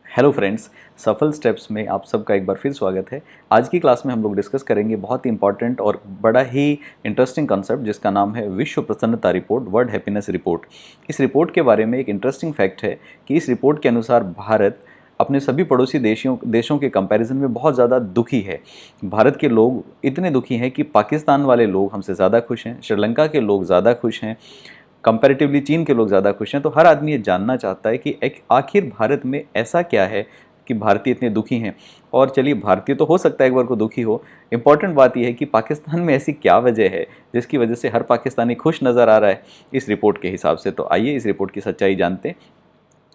Hello friends, सफल steps में आप सबका एक बार फिर स्वागत है। आज की क्लास में हम लोग डिस्कस करेंगे बहुत ही इंपॉर्टेंट और बड़ा ही इंटरेस्टिंग कॉन्सेप्ट जिसका नाम है विश्व प्रसन्नता रिपोर्ट, वर्ल्ड हैप्पीनेस रिपोर्ट। इस रिपोर्ट के बारे में एक इंटरेस्टिंग फैक्ट है कि इस रिपोर्ट के अनुसार भारत अपने सभी पड़ोसी देशों के कंपैरिजन में बहुत ज़्यादा दुखी है। भारत के लोग इतने दुखी हैं कि पाकिस्तान वाले लोग हमसे ज़्यादा खुश हैं, श्रीलंका के लोग ज़्यादा खुश हैं, कंपैरेटिवली चीन के लोग ज़्यादा खुश हैं। तो हर आदमी ये जानना चाहता है कि एक आखिर भारत में ऐसा क्या है कि भारतीय इतने दुखी हैं। और चलिए, भारतीय तो हो सकता है एक बार को दुखी हो, इंपॉर्टेंट बात यह है कि पाकिस्तान में ऐसी क्या वजह है जिसकी वजह से हर पाकिस्तानी खुश नज़र आ रहा है इस रिपोर्ट के हिसाब से। तो आइए इस रिपोर्ट की सच्चाई जानते हैं।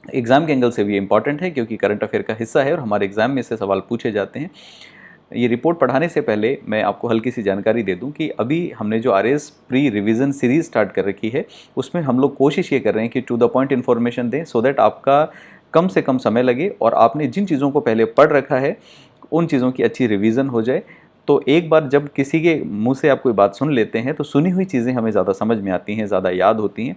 एग्ज़ाम के एंगल से भी इंपॉर्टेंट है क्योंकि करंट अफेयर का हिस्सा है और हमारे एग्ज़ाम में इससे सवाल पूछे जाते हैं। ये रिपोर्ट पढ़ाने से पहले मैं आपको हल्की सी जानकारी दे दूं कि अभी हमने जो RS pre revision series start कर रखी है उसमें हम लोग कोशिश ये कर रहे हैं कि टू द पॉइंट इन्फॉर्मेशन दें, सो दैट आपका कम से कम समय लगे और आपने जिन चीज़ों को पहले पढ़ रखा है उन चीज़ों की अच्छी रिवीजन हो जाए। तो एक बार जब किसी के मुंह से आप कोई बात सुन लेते हैं तो सुनी हुई चीज़ें हमें ज़्यादा समझ में आती हैं, ज़्यादा याद होती हैं।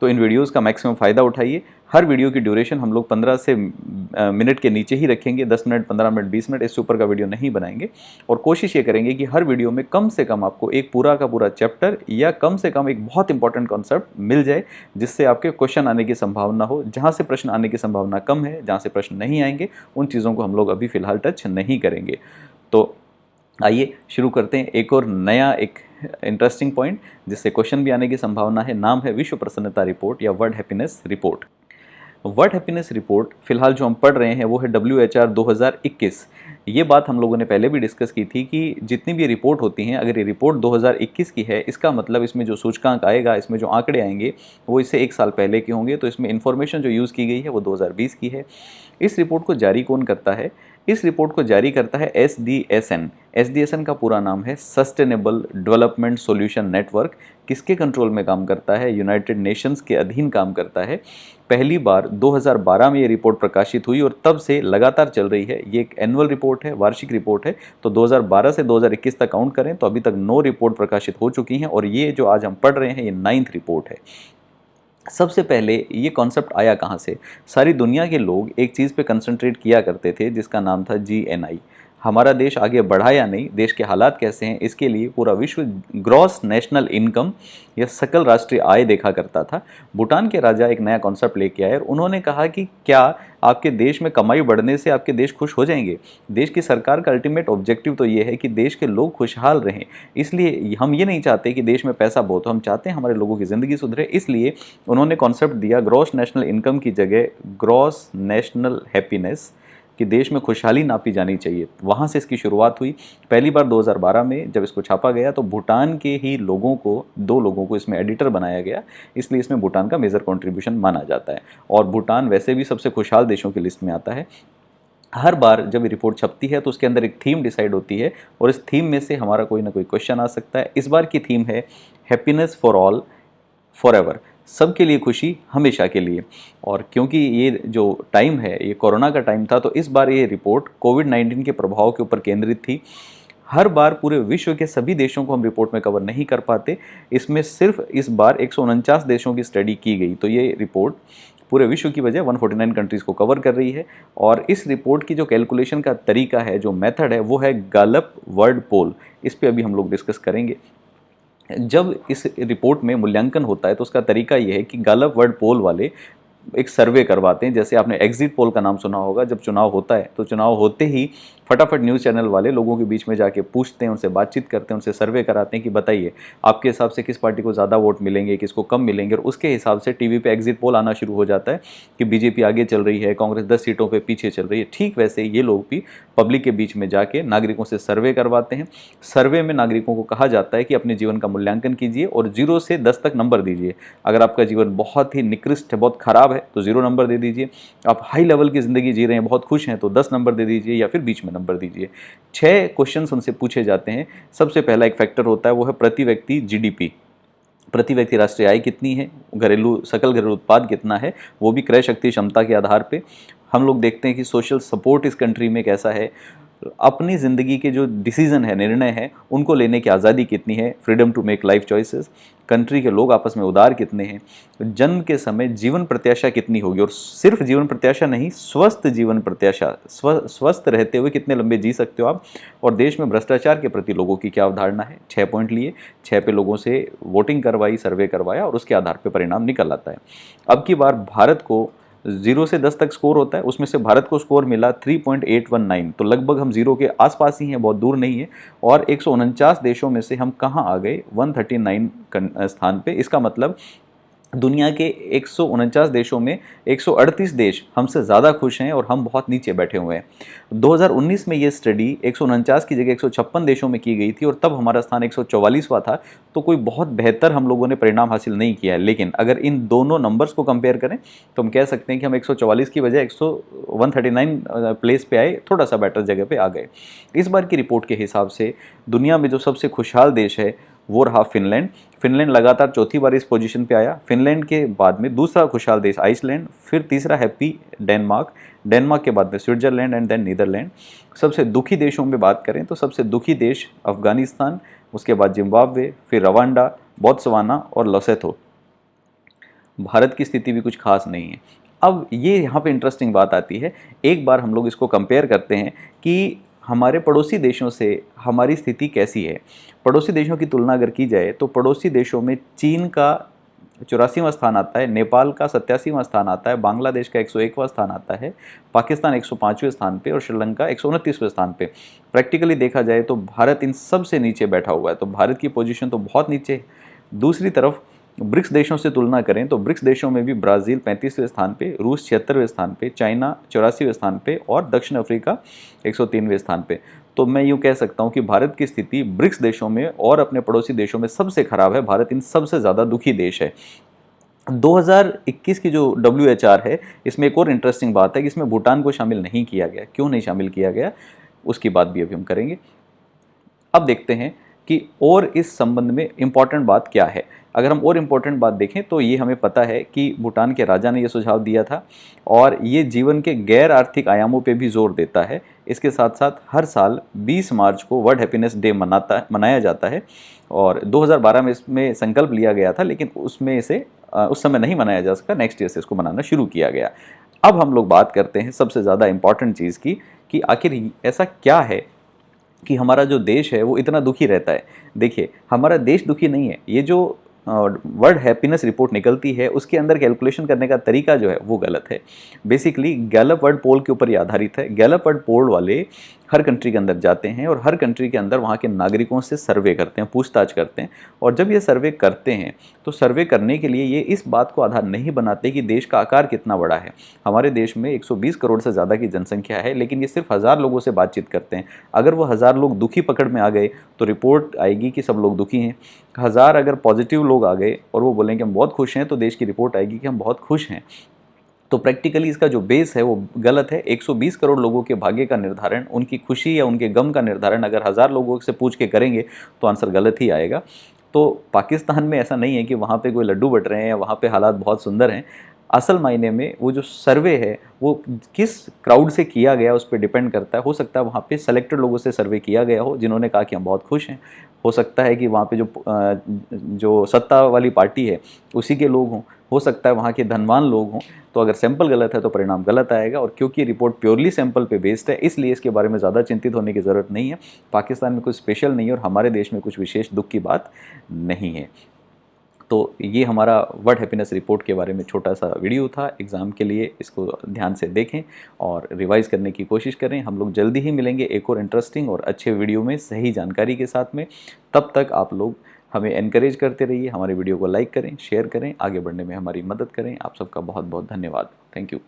तो इन वीडियोज़ का मैक्सिमम फ़ायदा उठाइए। हर वीडियो की ड्यूरेशन हम लोग 15 से मिनट के नीचे ही रखेंगे, 10 मिनट, 15 मिनट, 20 मिनट, इससे ऊपर का वीडियो नहीं बनाएंगे। और कोशिश ये करेंगे कि हर वीडियो में कम से कम आपको एक पूरा का पूरा चैप्टर या कम से कम एक बहुत इंपॉर्टेंट कॉन्सेप्ट मिल जाए जिससे आपके क्वेश्चन आने की संभावना हो। जहाँ से प्रश्न आने की संभावना कम है, जहाँ से प्रश्न नहीं आएंगे, उन चीज़ों को हम लोग अभी फ़िलहाल टच नहीं करेंगे। तो आइए शुरू करते हैं एक और नया एक इंटरेस्टिंग पॉइंट जिससे क्वेश्चन भी आने की संभावना है। नाम है विश्व प्रसन्नता रिपोर्ट या world happiness report. World happiness report फिलहाल जो हम पढ़ रहे हैं वो है WHR 2021। ये बात हम लोगों ने पहले भी डिस्कस की थी कि जितनी भी रिपोर्ट होती हैं, अगर ये रिपोर्ट 2021 की है, इसका मतलब इसमें जो सूचकांक आएगा, इसमें जो आंकड़े आएंगे वो इससे एक साल पहले के होंगे। तो इसमें इन्फॉर्मेशन जो यूज़ की गई है वो 2020 की है। इस रिपोर्ट को जारी कौन करता है? इस रिपोर्ट को जारी करता है SDSN। SDSN का पूरा नाम है सस्टेनेबल डेवलपमेंट सॉल्यूशन नेटवर्क। किसके कंट्रोल में काम करता है? यूनाइटेड नेशंस के अधीन काम करता है। पहली बार 2012 में ये रिपोर्ट प्रकाशित हुई और तब से लगातार चल रही है। ये एक एनुअल रिपोर्ट है, वार्षिक रिपोर्ट है। तो 2012 से 2021 तक काउंट करें तो अभी तक 9 रिपोर्ट प्रकाशित हो चुकी हैं और ये जो आज हम पढ़ रहे हैं ये 9th रिपोर्ट है। सबसे पहले ये कॉन्सेप्ट आया कहाँ से? सारी दुनिया के लोग एक चीज़ पे कंसंट्रेट किया करते थे जिसका नाम था GNI। हमारा देश आगे बढ़ा या नहीं, देश के हालात कैसे हैं, इसके लिए पूरा विश्व ग्रॉस नेशनल इनकम या सकल राष्ट्रीय आय देखा करता था। भूटान के राजा एक नया कॉन्सेप्ट लेके आए और उन्होंने कहा कि क्या आपके देश में कमाई बढ़ने से आपके देश खुश हो जाएंगे? देश की सरकार का अल्टीमेट ऑब्जेक्टिव तो ये है कि देश के लोग खुशहाल रहें। इसलिए हम ये नहीं चाहते कि देश में पैसा बहुत हो, हम चाहते हैं हमारे लोगों की ज़िंदगी सुधरे। इसलिए उन्होंने कॉन्सेप्ट दिया ग्रॉस नेशनल इनकम की जगह ग्रॉस नेशनल हैप्पीनेस, कि देश में खुशहाली नापी जानी चाहिए। वहाँ से इसकी शुरुआत हुई। पहली बार 2012 में जब इसको छापा गया तो भूटान के ही लोगों को, 2 लोगों को इसमें एडिटर बनाया गया, इसलिए इसमें भूटान का मेजर कंट्रीब्यूशन माना जाता है। और भूटान वैसे भी सबसे खुशहाल देशों की लिस्ट में आता है। हर बार जब रिपोर्ट छपती है तो उसके अंदर एक थीम डिसाइड होती है और इस थीम में से हमारा कोई ना कोई क्वेश्चन आ सकता है। इस बार की थीम है हैप्पीनेस फॉर ऑल फॉरएवर, सबके लिए खुशी हमेशा के लिए। और क्योंकि ये जो टाइम है ये कोरोना का टाइम था तो इस बार ये रिपोर्ट कोविड-19 के प्रभाव के ऊपर केंद्रित थी। हर बार पूरे विश्व के सभी देशों को हम रिपोर्ट में कवर नहीं कर पाते, इसमें सिर्फ इस बार 149 देशों की स्टडी की गई। तो ये रिपोर्ट पूरे विश्व की बजाय 149 कंट्रीज़ को कवर कर रही है। और इस रिपोर्ट की जो कैलकुलेशन का तरीका है, जो मेथड है, वो है गैलप वर्ल्ड पोल। इस पर अभी हम लोग डिस्कस करेंगे। जब इस रिपोर्ट में मूल्यांकन होता है तो उसका तरीका यह है कि गैलप वर्ल्ड पोल वाले एक सर्वे करवाते हैं। जैसे आपने एग्जिट पोल का नाम सुना होगा, जब चुनाव होता है तो चुनाव होते ही फटाफट न्यूज़ चैनल वाले लोगों के बीच में जाके पूछते हैं, उनसे बातचीत करते हैं, उनसे सर्वे कराते हैं कि बताइए आपके हिसाब से किस पार्टी को ज़्यादा वोट मिलेंगे, किसको कम मिलेंगे। और उसके हिसाब से टीवी पे एग्जिट पोल आना शुरू हो जाता है कि बीजेपी आगे चल रही है, कांग्रेस 10 सीटों पर पीछे चल रही है। ठीक वैसे ये लोग भी पब्लिक के बीच में जाके नागरिकों से सर्वे करवाते हैं। सर्वे में नागरिकों को कहा जाता है कि अपने जीवन का मूल्यांकन कीजिए और 0 से 10 तक नंबर दीजिए। अगर आपका जीवन बहुत ही निकृष्ट है, बहुत ख़राब है तो 0 नंबर दे दीजिए। आप हाई लेवल की ज़िंदगी जी रहे हैं, बहुत खुश हैं, तो 10 नंबर दे दीजिए या फिर बीच में नंबर दीजिए। 6 क्वेश्चंस उनसे पूछे जाते हैं। सबसे पहला एक फैक्टर होता है वो है प्रति व्यक्ति GDP, प्रति व्यक्ति राष्ट्रीय आय कितनी है, सकल घरेलू उत्पाद कितना है, वो भी क्रय शक्ति क्षमता के आधार पे। हम लोग देखते हैं कि सोशल सपोर्ट इस कंट्री में कैसा है, अपनी ज़िंदगी के जो डिसीज़न है, निर्णय है, उनको लेने की आज़ादी कितनी है, freedom to make life choices, country के लोग आपस में उदार कितने हैं, जन्म के समय जीवन प्रत्याशा कितनी होगी, और सिर्फ जीवन प्रत्याशा नहीं, स्वस्थ जीवन प्रत्याशा, स्वस्थ रहते हुए कितने लंबे जी सकते हो आप, और देश में भ्रष्टाचार के प्रति लोगों की क्या अवधारणा है। 6 पॉइंट लिए, 6 पे लोगों से वोटिंग करवाई, सर्वे करवाया, और उसके आधार पर परिणाम निकल आता है। अब की बार भारत को 0 से 10 तक स्कोर होता है, उसमें से भारत को स्कोर मिला 3.819, तो लगभग हम 0 के आसपास ही हैं, बहुत दूर नहीं है। और 149 देशों में से हम कहाँ आ गए, 139 स्थान पे। इसका मतलब दुनिया के 149 देशों में 138 देश हमसे ज़्यादा खुश हैं और हम बहुत नीचे बैठे हुए हैं। 2019 में ये स्टडी 149 की जगह 156 देशों में की गई थी, और तब हमारा स्थान 144वां था। तो कोई बहुत बेहतर हम लोगों ने परिणाम हासिल नहीं किया है। लेकिन अगर इन दोनों नंबर्स को कंपेयर करें तो हम कह सकते हैं कि हम 144 की बजाय 139 प्लेस पे आए, थोड़ा सा बेटर जगह पे आ गए। इस बार की रिपोर्ट के हिसाब से दुनिया में जो सबसे खुशहाल देश है वो रहा फिनलैंड। फिनलैंड लगातार चौथी बार इस पोजीशन पे आया। फिनलैंड के बाद में दूसरा खुशहाल देश आइसलैंड, फिर तीसरा हैप्पी डेनमार्क, डेनमार्क के बाद में स्विट्जरलैंड एंड देन नीदरलैंड। सबसे दुखी देशों में बात करें तो सबसे दुखी देश अफगानिस्तान, उसके बाद जिम्बाब्वे, फिर रवांडा, बोत्सवाना और लोसेथो। भारत की स्थिति भी कुछ खास नहीं है। अब ये यहाँ पे इंटरेस्टिंग बात आती है, एक बार हम लोग इसको कंपेयर करते हैं कि हमारे पड़ोसी देशों से हमारी स्थिति कैसी है। पड़ोसी देशों की तुलना अगर की जाए तो पड़ोसी देशों में चीन का 84वां स्थान आता है, नेपाल का 87वां स्थान आता है, बांग्लादेश का 101वां स्थान आता है, पाकिस्तान 105वें स्थान पे और श्रीलंका 129वें स्थान पे। प्रैक्टिकली देखा जाए तो भारत इन सब से नीचे बैठा हुआ है, तो भारत की पोजीशन तो बहुत नीचे है। दूसरी तरफ ब्रिक्स देशों से तुलना करें तो ब्रिक्स देशों में भी ब्राज़ील 35वें स्थान पे, रूस 76वें स्थान पे, चाइना 84वें स्थान पे और दक्षिण अफ्रीका 103वें स्थान पे। तो मैं यूँ कह सकता हूँ कि भारत की स्थिति ब्रिक्स देशों में और अपने पड़ोसी देशों में सबसे खराब है। भारत इन सबसे ज़्यादा दुखी देश है। 2021 की जो WHR है, इसमें एक और इंटरेस्टिंग बात है कि इसमें भूटान को शामिल नहीं किया गया। क्यों नहीं शामिल किया गया, उसकी बात भी अभी हम करेंगे। अब देखते हैं कि और इस संबंध में इम्पॉर्टेंट बात क्या है। अगर हम और इम्पॉर्टेंट बात देखें तो ये हमें पता है कि भूटान के राजा ने ये सुझाव दिया था, और ये जीवन के गैर आर्थिक आयामों पे भी जोर देता है। इसके साथ साथ हर साल 20 मार्च को वर्ल्ड हैप्पीनेस डे मनाया जाता है, और 2012 में इसमें संकल्प लिया गया था, लेकिन उसमें इसे उस समय नहीं मनाया जा सका। नेक्स्ट ईयर से इसको मनाना शुरू किया गया। अब हम लोग बात करते हैं सबसे ज़्यादा इम्पॉर्टेंट चीज़ की, कि आखिर ऐसा क्या है कि हमारा जो देश है वो इतना दुखी रहता है। देखिए, हमारा देश दुखी नहीं है। ये जो वर्ल्ड हैप्पीनेस रिपोर्ट निकलती है उसके अंदर कैलकुलेशन करने का तरीका जो है वो गलत है। बेसिकली गैलप वर्ल्ड पोल के ऊपर ये आधारित है। गैलप वर्ल्ड पोल वाले हर कंट्री के अंदर जाते हैं और हर कंट्री के अंदर वहाँ के नागरिकों से सर्वे करते हैं, पूछताछ करते हैं। और जब ये सर्वे करते हैं तो सर्वे करने के लिए ये इस बात को आधार नहीं बनाते कि देश का आकार कितना बड़ा है। हमारे देश में 120 करोड़ से ज़्यादा की जनसंख्या है, लेकिन ये सिर्फ 1000 लोगों से बातचीत करते हैं। अगर वो 1000 लोग दुखी पकड़ में आ गए तो रिपोर्ट आएगी कि सब लोग दुखी हैं। 1000 अगर पॉजिटिव लोग आ गए और वो बोलें कि हम बहुत खुश हैं, तो देश की रिपोर्ट आएगी कि हम बहुत खुश हैं। तो प्रैक्टिकली इसका जो बेस है वो गलत है। 120 करोड़ लोगों के भाग्य का निर्धारण, उनकी खुशी या उनके गम का निर्धारण अगर 1000 लोगों से पूछ के करेंगे तो आंसर गलत ही आएगा। तो पाकिस्तान में ऐसा नहीं है कि वहाँ पे कोई लड्डू बट रहे हैं या वहाँ पे हालात बहुत सुंदर हैं। असल मायने में वो जो सर्वे है वो किस क्राउड से किया गया उस पर डिपेंड करता है। हो सकता है वहाँ पे सेलेक्टेड लोगों से सर्वे किया गया हो जिन्होंने कहा कि हम बहुत खुश हैं। हो सकता है कि वहाँ पे जो सत्ता वाली पार्टी है उसी के लोग हों। हो सकता है वहाँ के धनवान लोग हों। तो अगर सैंपल गलत है तो परिणाम गलत आएगा। और क्योंकि रिपोर्ट प्योरली सैंपल पे बेस्ड है, इसलिए इसके बारे में ज़्यादा चिंतित होने की ज़रूरत नहीं है। पाकिस्तान में कुछ स्पेशल नहीं है और हमारे देश में कुछ विशेष दुख की बात नहीं है। तो ये हमारा वर्ल्ड हैप्पीनेस रिपोर्ट के बारे में छोटा सा वीडियो था। एग्ज़ाम के लिए इसको ध्यान से देखें और रिवाइज़ करने की कोशिश करें। हम लोग जल्दी ही मिलेंगे एक और इंटरेस्टिंग और अच्छे वीडियो में सही जानकारी के साथ में। तब तक आप लोग हमें एनकरेज करते रहिए, हमारे वीडियो को लाइक करें, शेयर करें, आगे बढ़ने में हमारी मदद करें। आप सबका बहुत बहुत धन्यवाद। Thank you.